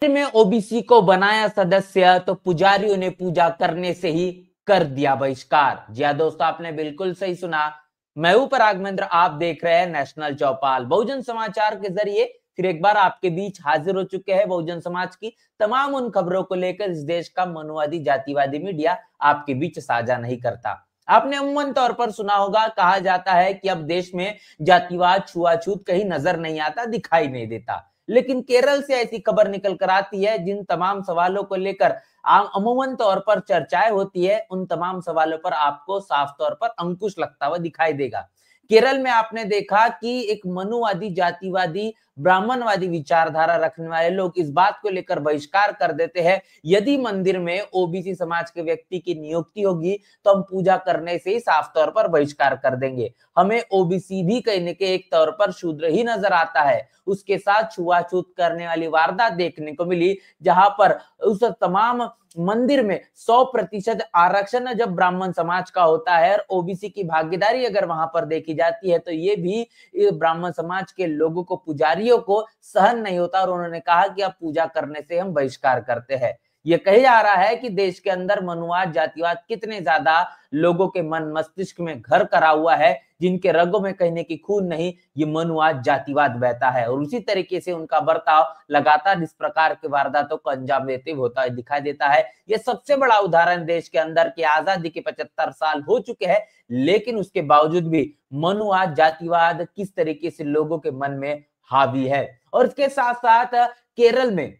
में ओबीसी को बनाया सदस्य तो पुजारियों ने पूजा करने से ही कर दिया बहिष्कार। जी हां दोस्तों, आपने बिल्कुल सही सुना। मैं हूं पराग महेंद्र, आप देख रहे हैं नेशनल चौपाल। बहुजन समाचार के जरिए फिर एक बार आपके बीच हाजिर हो चुके हैं बहुजन समाज की तमाम उन खबरों को लेकर इस देश का मनुवादी जातिवादी मीडिया आपके बीच साझा नहीं करता। आपने अमूमन तौर पर सुना होगा, कहा जाता है कि अब देश में जातिवाद छुआछूत कहीं नजर नहीं आता, दिखाई नहीं देता। लेकिन केरल से ऐसी खबर निकल कर आती है जिन तमाम सवालों को लेकर अमूमन तौर पर चर्चाएं होती है, उन तमाम सवालों पर आपको साफ तौर पर अंकुश लगता हुआ दिखाई देगा। केरल में आपने देखा कि एक मनुवादी जातिवादी ब्राह्मणवादी विचारधारा रखने वाले लोग इस बात को लेकर बहिष्कार कर देते हैं, यदि मंदिर में ओबीसी समाज के व्यक्ति की नियुक्ति होगी तो हम पूजा करने से ही साफ तौर पर बहिष्कार कर देंगे। हमें ओबीसी भी कहने के एक तौर पर शूद्र ही नजर आता है। उसके साथ छुआछूत करने वाली वारदात देखने को मिली, जहां पर उस तमाम मंदिर में 100% आरक्षण जब ब्राह्मण समाज का होता है और ओबीसी की भागीदारी अगर वहां पर देखी जाती है, तो ये भी ब्राह्मण समाज के लोगों को, पुजारियों को सहन नहीं होता और उन्होंने कहा कि अब पूजा करने से हम बहिष्कार करते हैं। ये कहा जा रहा है कि देश के अंदर मनुवाद जातिवाद कितने ज्यादा लोगों के मन मस्तिष्क में घर करा हुआ है, जिनके रगों में कहने की खून नहीं, ये मनुवाद जातिवाद बहता है और उसी तरीके से उनका बर्ताव लगातार इस प्रकार के वारदातों को अंजाम देते होता दिखाई देता है। ये सबसे बड़ा उदाहरण देश के अंदर की आजादी के 75 साल हो चुके हैं, लेकिन उसके बावजूद भी मनुवाद जातिवाद किस तरीके से लोगों के मन में हावी है। और इसके साथ साथ केरल में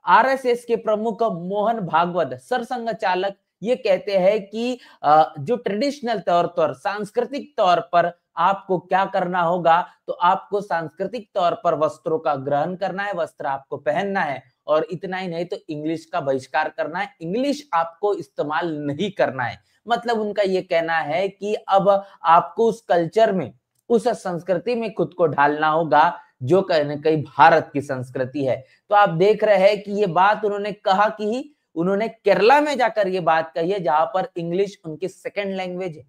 आरएसएस के प्रमुख मोहन भागवत सरसंघ चालक ये कहते हैं कि जो ट्रेडिशनल तौर पर, सांस्कृतिक तौर पर आपको क्या करना होगा, तो आपको सांस्कृतिक तौर पर वस्त्रों का ग्रहण करना है, वस्त्र आपको पहनना है और इतना ही नहीं तो इंग्लिश का बहिष्कार करना है, इंग्लिश आपको इस्तेमाल नहीं करना है। मतलब उनका ये कहना है कि अब आपको उस कल्चर में, उस संस्कृति में खुद को ढालना होगा जो कहीं न कहीं भारत की संस्कृति है। तो आप देख रहे हैं कि ये बात उन्होंने कहा कि ही उन्होंने केरला में जाकर ये बात कही है, जहां पर इंग्लिश उनकी सेकंड लैंग्वेज है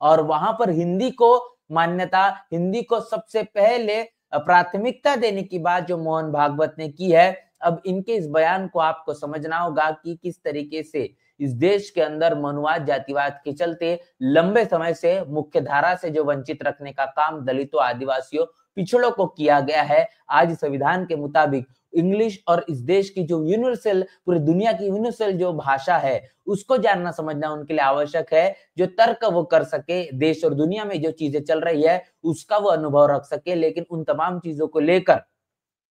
और वहां पर हिंदी को मान्यता, हिंदी को सबसे पहले प्राथमिकता देने की बात जो मोहन भागवत ने की है। अब इनके इस बयान को आपको समझना होगा कि किस तरीके से इस देश के अंदर मनुवाद जातिवाद के चलते लंबे समय से मुख्य धारा से जो वंचित रखने का काम दलितों, आदिवासियों, पिछड़ों को किया गया है, आज संविधान के मुताबिक इंग्लिश और इस देश की जो यूनिवर्सल, पूरी दुनिया की यूनिवर्सल जो भाषा है, उसको जानना समझना उनके लिए आवश्यक है। जो तर्क वो कर सके, देश और दुनिया में जो चीजें चल रही है उसका वो अनुभव रख सके, लेकिन उन तमाम चीजों को लेकर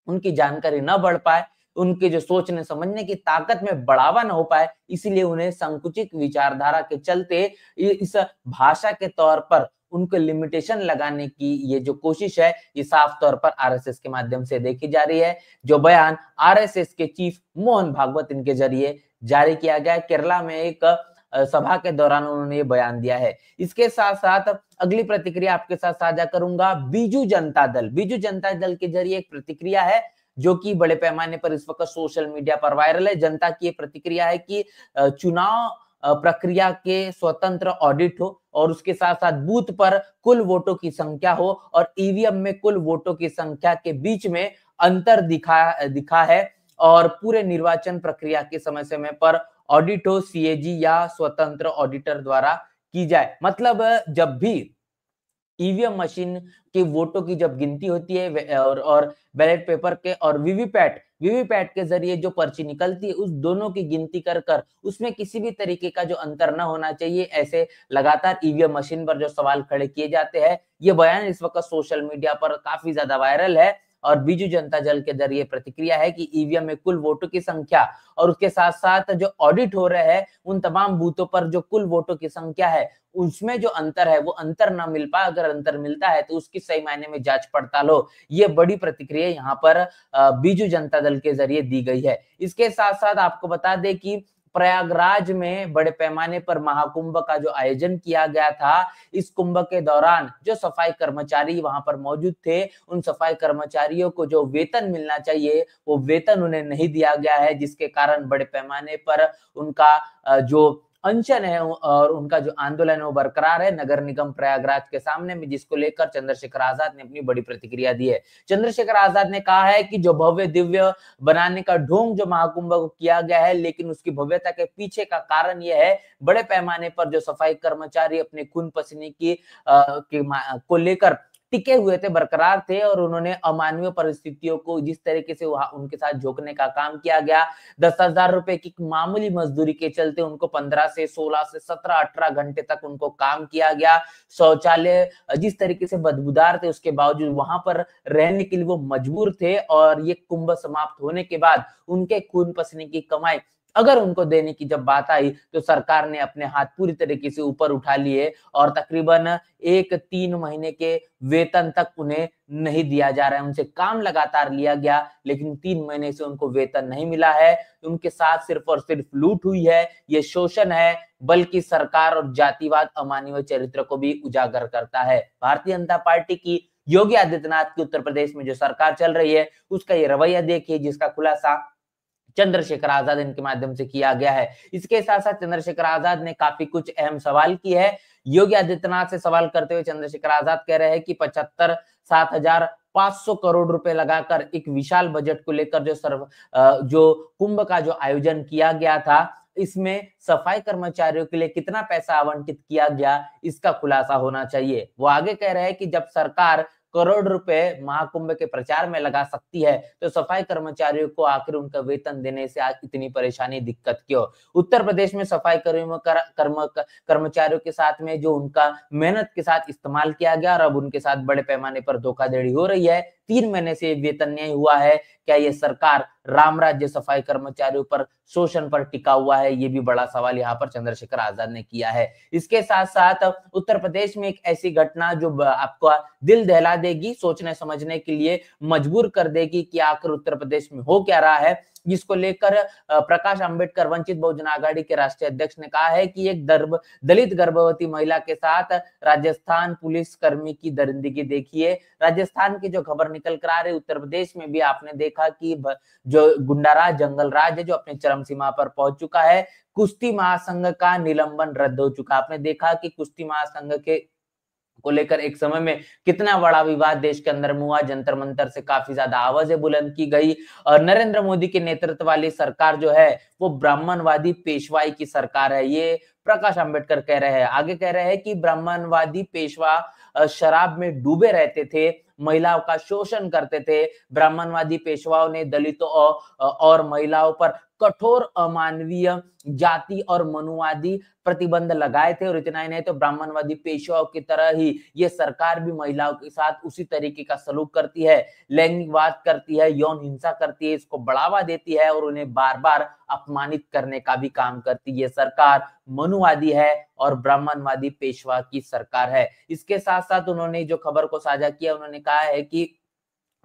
उनकी जानकारी न बढ़ पाए, उनके जो सोचने समझने की ताकत में बढ़ावा न हो पाए, इसीलिए उन्हें संकुचित विचारधारा के चलते इस भाषा के तौर पर उनको लिमिटेशन लगाने की ये जो कोशिश है, ये साफ तौर पर आरएसएस के माध्यम से देखी जा रही है। जो बयान आरएसएस के चीफ मोहन भागवत इनके जरिए जारी किया गया है, केरला में एक सभा के दौरान उन्होंने ये बयान दिया है। इसके साथ साथ अगली प्रतिक्रिया आपके साथ साझा करूंगा। बीजू जनता दल, बीजू जनता दल के जरिए एक प्रतिक्रिया है जो कि बड़े पैमाने पर इस वक्त सोशल मीडिया पर वायरल है। जनता की ये प्रतिक्रिया है कि चुनाव प्रक्रिया के स्वतंत्र ऑडिट हो और उसके साथ साथ बूथ पर कुल वोटों की संख्या हो और ईवीएम में कुल वोटों की संख्या के बीच में अंतर दिखा है और पूरे निर्वाचन प्रक्रिया के समय समय पर ऑडिट हो सीएजी या स्वतंत्र ऑडिटर द्वारा की जाए। मतलब जब भी ईवीएम मशीन के वोटों की जब गिनती होती है और बैलेट पेपर के और वीवीपैट के जरिए जो पर्ची निकलती है, उस दोनों की गिनती कर कर उसमें किसी भी तरीके का जो अंतर ना होना चाहिए, ऐसे लगातार ईवीएम मशीन पर जो सवाल खड़े किए जाते हैं। ये बयान इस वक्त सोशल मीडिया पर काफी ज्यादा वायरल है और बीजू जनता दल के जरिए प्रतिक्रिया है कि ईवीएम में कुल वोटों की संख्या और उसके साथ साथ जो ऑडिट हो रहे हैं उन तमाम बूथों पर जो कुल वोटों की संख्या है उसमें जो अंतर है वो अंतर ना मिल पाए, अगर अंतर मिलता है तो उसकी सही मायने में जांच पड़ताल हो। ये बड़ी प्रतिक्रिया यहाँ पर बीजू जनता दल के जरिए दी गई है। इसके साथ साथ आपको बता दें कि प्रयागराज में बड़े पैमाने पर महाकुंभ का जो आयोजन किया गया था, इस कुंभ के दौरान जो सफाई कर्मचारी वहां पर मौजूद थे, उन सफाई कर्मचारियों को जो वेतन मिलना चाहिए वो वेतन उन्हें नहीं दिया गया है, जिसके कारण बड़े पैमाने पर उनका जो अनशन है और उनका जो आंदोलन है वो बरकरार है नगर निगम प्रयागराज के सामने में, जिसको लेकर चंद्रशेखर आजाद ने अपनी बड़ी प्रतिक्रिया दी है। चंद्रशेखर आजाद ने कहा है कि जो भव्य दिव्य बनाने का ढोंग जो महाकुंभ को किया गया है, लेकिन उसकी भव्यता के पीछे का कारण यह है बड़े पैमाने पर जो सफाई कर्मचारी अपने खून पसीने को लेकर टिके हुए थे, बरकरार थे और उन्होंने अमानवीय परिस्थितियों को जिस तरीके से वहां उनके साथ झोंकने का काम किया गया, 10,000 रुपए की मामूली मजदूरी के चलते उनको 15 से 16 से 17-18 घंटे तक उनको काम किया गया। शौचालय जिस तरीके से बदबूदार थे उसके बावजूद वहां पर रहने के लिए वो मजबूर थे और ये कुंभ समाप्त होने के बाद उनके खून पसीने की कमाई अगर उनको देने की जब बात आई तो सरकार ने अपने हाथ पूरी तरीके से ऊपर उठा लिए और तकरीबन 3 महीने के वेतन तक उन्हें नहीं दिया जा रहा है। उनसे काम लगातार लिया गया लेकिन 3 महीने से उनको वेतन नहीं मिला है। उनके साथ सिर्फ और सिर्फ लूट हुई है, ये शोषण है, बल्कि सरकार और जातिवाद अमानवीय चरित्र को भी उजागर करता है। भारतीय जनता पार्टी की योगी आदित्यनाथ की उत्तर प्रदेश में जो सरकार चल रही है उसका ये रवैया देखिए, जिसका खुलासा चंद्रशेखर आजाद इनके माध्यम से किया गया है। इसके साथ साथ चंद्रशेखर आजाद ने काफी कुछ अहम सवाल किए हैं। योगी आदित्यनाथ से सवाल करते हुए चंद्रशेखर आजाद कह रहे हैं कि 75,7,500 करोड़ रुपए लगाकर एक विशाल बजट को लेकर जो कुंभ का जो आयोजन किया गया था, इसमें सफाई कर्मचारियों के लिए कितना पैसा आवंटित किया गया, इसका खुलासा होना चाहिए। वो आगे कह रहे हैं कि जब सरकार करोड़ रुपए महाकुंभ के प्रचार में लगा सकती है तो सफाई कर्मचारियों को आखिर उनका वेतन देने से आज इतनी परेशानी दिक्कत क्यों? उत्तर प्रदेश में सफाई कर्मचारियों के साथ में जो उनका मेहनत के साथ इस्तेमाल किया गया और अब उनके साथ बड़े पैमाने पर धोखाधड़ी हो रही है। 3 महीने से वेतन नहीं हुआ है। क्या ये सरकार राम राज्य सफाई कर्मचारियों पर शोषण पर टिका हुआ है? ये भी बड़ा सवाल यहाँ पर चंद्रशेखर आजाद ने किया है। इसके साथ साथ उत्तर प्रदेश में एक ऐसी घटना जो आपको दिल दहला देगी, सोचने समझने के लिए मजबूर कर देगी कि आखिर उत्तर प्रदेश में हो क्या रहा है, जिसको लेकर प्रकाश अंबेडकर वंचित बहुजन आघाड़ी के राष्ट्रीय अध्यक्ष ने कहा है कि एक दलित गर्भवती महिला के साथ राजस्थान पुलिस कर्मी की दरिंदगी देखिए। राजस्थान की जो खबर निकल कर आ रही है, उत्तर प्रदेश में भी आपने देखा कि जो गुंडाराज जंगल राज है जो अपने चरम सीमा पर पहुंच चुका है। कुश्ती महासंघ का निलंबन रद्द हो चुका। आपने देखा कि कुश्ती महासंघ को लेकर एक समय में कितना बड़ा विवाद देश के अंदर हुआ, जंतर मंतर से काफी ज्यादा आवाजें बुलंद की गई और नरेंद्र मोदी के नेतृत्व वाली सरकार जो है वो ब्राह्मणवादी पेशवाई की सरकार है, ये प्रकाश अंबेडकर कह रहे हैं। आगे कह रहे हैं कि ब्राह्मणवादी पेशवा शराब में डूबे रहते थे, महिलाओं का शोषण करते थे। ब्राह्मणवादी पेशवाओं ने दलितों और महिलाओं पर कठोर अमानवीय जाति और मनुवादी प्रतिबंध लगाए थे और इतना ही नहीं तो ब्राह्मणवादी पेशवाओं की तरह ही ये सरकार भी महिलाओं के साथ उसी तरीके का सलूक करती है, लैंगिकवाद करती है, यौन हिंसा करती है, इसको बढ़ावा देती है और उन्हें बार बार अपमानित करने का भी काम करती है। ये सरकार मनुवादी है और ब्राह्मणवादी पेशवा की सरकार है। इसके साथ साथ उन्होंने जो खबर को साझा किया, उन्होंने कहा है कि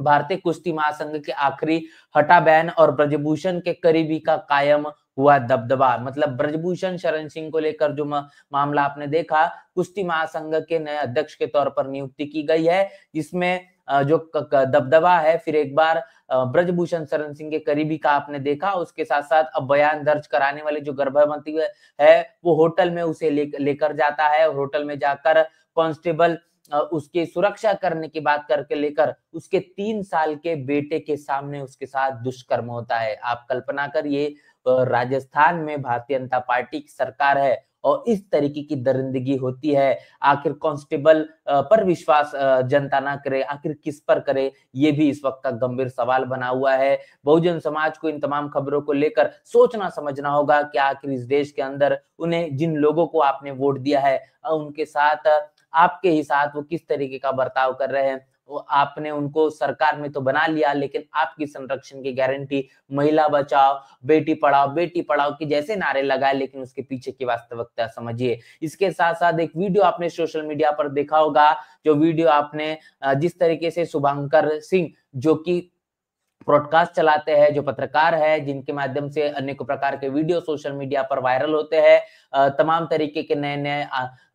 भारतीय कुश्ती महासंघ के आखिरी हटा बैन और ब्रजभूषण के करीबी का कायम हुआ दबदबा। मतलब ब्रजभूषण शरण सिंह को लेकर जो मामला आपने देखा, कुश्ती महासंघ के नए अध्यक्ष के तौर पर नियुक्ति की गई है, जिसमें जो दबदबा है फिर एक बार ब्रजभूषण शरण सिंह के करीबी का आपने देखा। उसके साथ साथ अब बयान दर्ज कराने वाले जो गर्भवती है वो होटल में उसे लेकर जाता है और होटल में जाकर कांस्टेबल उसकी सुरक्षा करने की बात करके लेकर उसके 3 साल के बेटे के सामने उसके साथ दुष्कर्म होता है। आप कल्पना करिए, राजस्थान में भारतीय जनता पार्टी की सरकार है और इस तरीके की दरिंदगी होती है। आखिर कांस्टेबल पर विश्वास जनता ना करे, आखिर किस पर करे, ये भी इस वक्त का गंभीर सवाल बना हुआ है। बहुजन समाज को इन तमाम खबरों को लेकर सोचना समझना होगा कि आखिर इस देश के अंदर उन्हें जिन लोगों को आपने वोट दिया है उनके साथ आपके ही साथ वो किस तरीके का बर्ताव कर रहे हैं। वो आपने उनको सरकार में तो बना लिया लेकिन आपकी संरक्षण की गारंटी महिला बचाओ, बेटी पढ़ाओ की जैसे नारे लगाए, लेकिन उसके पीछे की वास्तविकता समझिए। इसके साथ साथ एक वीडियो आपने सोशल मीडिया पर देखा होगा, जो वीडियो आपने जिस तरीके से शुभंकर सिंह जो कि ब्रॉडकास्ट चलाते हैं, जो पत्रकार है जिनके माध्यम से अनेकों प्रकार के वीडियो सोशल मीडिया पर वायरल होते हैं, तमाम तरीके के नए नए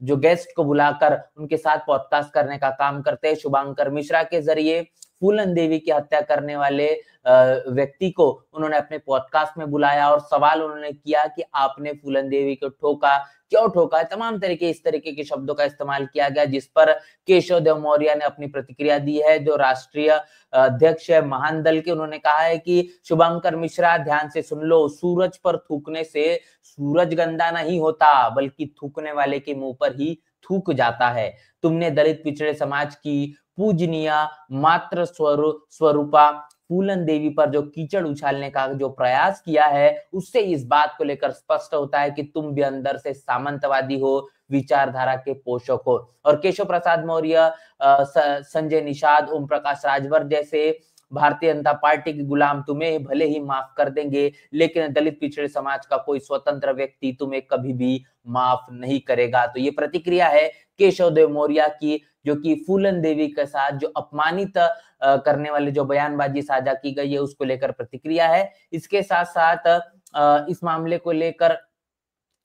जो गेस्ट को बुलाकर उनके साथ पॉडकास्ट करने का काम करते हैं। शुभंकर मिश्रा के जरिए फूलन देवी की हत्या करने वाले व्यक्ति को उन्होंने अपने पॉडकास्ट में बुलाया और सवाल उन्होंने किया कि आपने फूलन देवी को ठोका, क्यों ठोका? तमाम तरीके इस तरीके के शब्दों का इस्तेमाल किया गया, जिस पर केशव देव मौर्य ने अपनी प्रतिक्रिया दी है। जो राष्ट्रीय अध्यक्ष है महान दल के, उन्होंने कहा है कि शुभंकर मिश्रा ध्यान से सुन लो, सूरज पर थूकने से सूरज गंदा नहीं होता, बल्कि थूकने वाले के मुंह पर ही थूक जाता है। तुमने दलित पिछड़े समाज की पूजनीय मात्र स्वरूपा फूलन देवी पर जो कीचड़ उछालने का जो प्रयास किया है, उससे इस बात को लेकर स्पष्ट होता है कि तुम भी अंदर से सामंतवादी हो, विचारधारा के पोषक हो। और केशव प्रसाद मौर्य, संजय निषाद, ओम प्रकाश राजभर जैसे भारतीय जनता पार्टी के गुलाम तुम्हें भले ही माफ कर देंगे, लेकिन दलित पिछड़े समाज का कोई स्वतंत्र व्यक्ति तुम्हें कभी भी माफ नहीं करेगा। तो ये प्रतिक्रिया है केशव देव मौर्य की, जो कि फूलन देवी के साथ जो अपमानित करने वाले जो बयानबाजी साझा की गई है, उसको लेकर प्रतिक्रिया है। इसके साथ साथ इस मामले को लेकर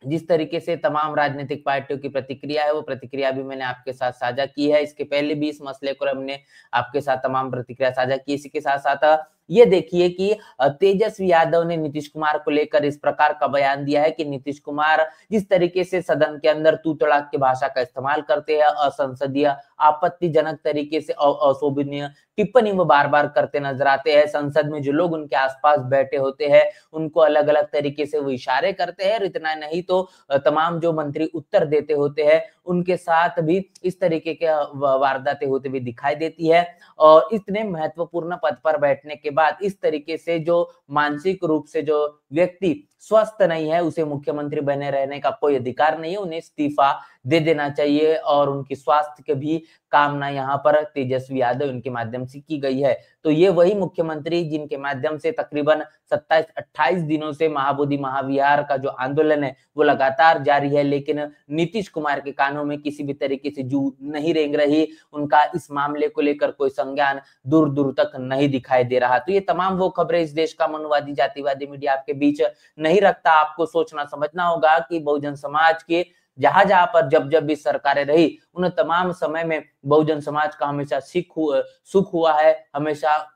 जिस तरीके से तमाम राजनीतिक पार्टियों की प्रतिक्रिया है, वो प्रतिक्रिया भी मैंने आपके साथ साझा की है। इसके पहले भी इस मसले को हमने आपके साथ तमाम प्रतिक्रिया साझा की। इसी के साथ साथ ये देखिए कि तेजस्वी यादव ने नीतीश कुमार को लेकर इस प्रकार का बयान दिया है कि नीतीश कुमार जिस तरीके से सदन के अंदर तू तड़ाक की भाषा का इस्तेमाल करते हैं, असंसदीय, आपत्तिजनक तरीके से अशोभनीय टिप्पणी वो बार-बार करते नजर आते हैं। संसद में जो लोग उनके आसपास बैठे होते हैं, उनको अलग-अलग तरीके से वो इशारे करते हैं, और इतना नहीं तो तमाम जो मंत्री उत्तर देते होते हैं, उनके साथ भी इस तरीके के वारदातें होते हुए दिखाई देती है। और इतने महत्वपूर्ण पद पर बैठने के बाद इस तरीके से जो मानसिक रूप से जो व्यक्ति स्वस्थ नहीं है, उसे मुख्यमंत्री बने रहने का कोई अधिकार नहीं है, उन्हें इस्तीफा दे देना चाहिए। और उनकी स्वास्थ्य की भी कामना यहाँ पर तेजस्वी यादव इनके माध्यम से की गई है। तो ये वही मुख्यमंत्री जिनके माध्यम से तकरीबन 27-28 दिनों से महाबोधि महाविहार का जो आंदोलन है वो लगातार जारी है, लेकिन नीतीश कुमार के कानों में किसी भी तरीके से जू नहीं रेंग रही, उनका इस मामले को लेकर कोई संज्ञान दूर दूर तक नहीं दिखाई दे रहा। तो ये तमाम वो खबरें इस देश का मनुवादी जातिवादी मीडिया आपके बीच नहीं रखता। आपको सोचना समझना होगा कि बहुजन समाज के जहां जहां पर जब जब भी सरकारें रही, उन तमाम समय में बहुजन समाज का हमेशा सुख हुआ है, हमेशा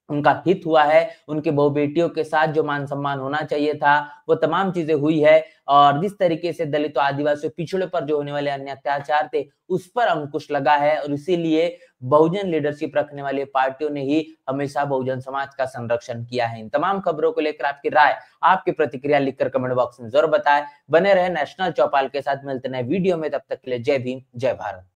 उनका हित हुआ है। उनके बहु बेटियों के साथ जो मान सम्मान होना चाहिए था, वो तमाम चीजें हुई है। और जिस तरीके से दलितों, आदिवासियों, पिछड़े पर जो होने वाले अन्य अत्याचार थे, उस पर अंकुश लगा है। और इसीलिए बहुजन लीडरशिप रखने वाली पार्टियों ने ही हमेशा बहुजन समाज का संरक्षण किया है। इन तमाम खबरों को लेकर आपकी राय, आपकी प्रतिक्रिया लिखकर कमेंट बॉक्स में जरूर बताएं। बने रहे नेशनल चौपाल के साथ, मिलते नए वीडियो में, तब तक के लिए जय भीम, जय भारत।